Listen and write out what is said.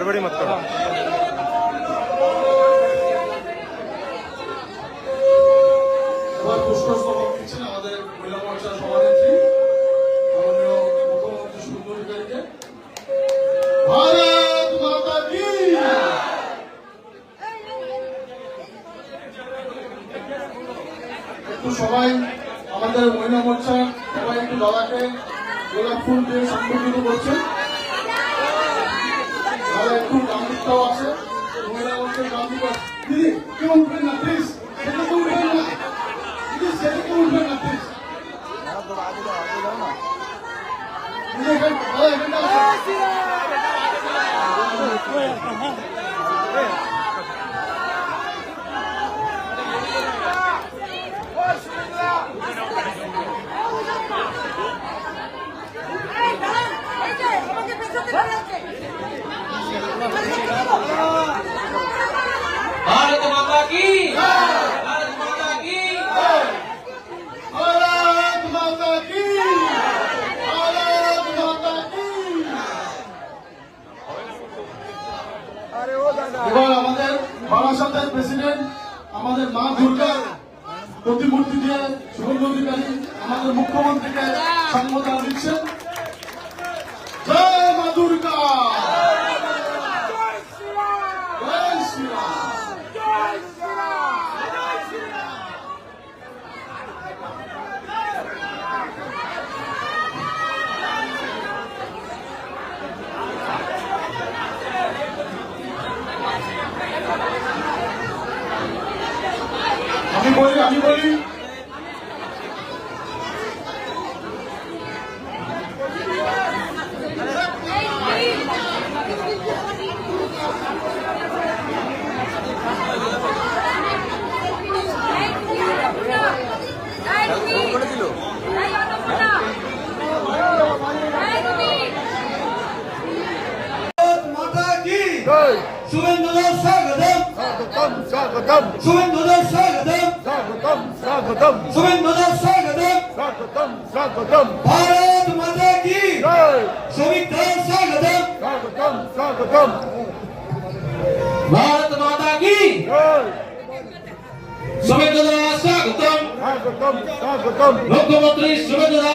हड़बड़ी मत करो। সবাই আমাদের মহিলা মোর্চা সবাই একটু দাদাকে গোলাপ ফুল দিয়ে সম্বোধিত করছেন। দাদা একটু গান্ধীটাও আছে মহিলা মোর্চার গান্ধী। দিদি কেউ উঠবেন না প্লিজ, সেটাকে উঠবেন না দিদি, সেটাকে উঠবেন না প্লিজ। भारत माता की, भारत माता की, भारत माता की, भारत माता की। এবার আমাদের বারাসাতের প্রেসিডেন্ট আমাদের মা দুর্গার প্রতিমূর্তি দিয়ে শুভেন্দু অধিকারী আমাদের মুখ্যমন্ত্রীকে সম্বোধন দিচ্ছেন। জয় মা দুর্গা, জয় শ্রীরাম। আমি বলি শুভেন্দুদের স্বাগতম, स्वागतम শুভেন্দুদের স্বাগতম, स्वागतम स्वागतम শুভেন্দুদের স্বাগতম। स्वागतम स्वागतम ভারত মাতা কি, जय শ্রমিকদের স্বাগতম, स्वागतम स्वागतम भारत माता की, जय शुभेन्दुदा स्वागतम, स्वागतम स्वागतम मुख्यमंत्री शुभेन्दुदा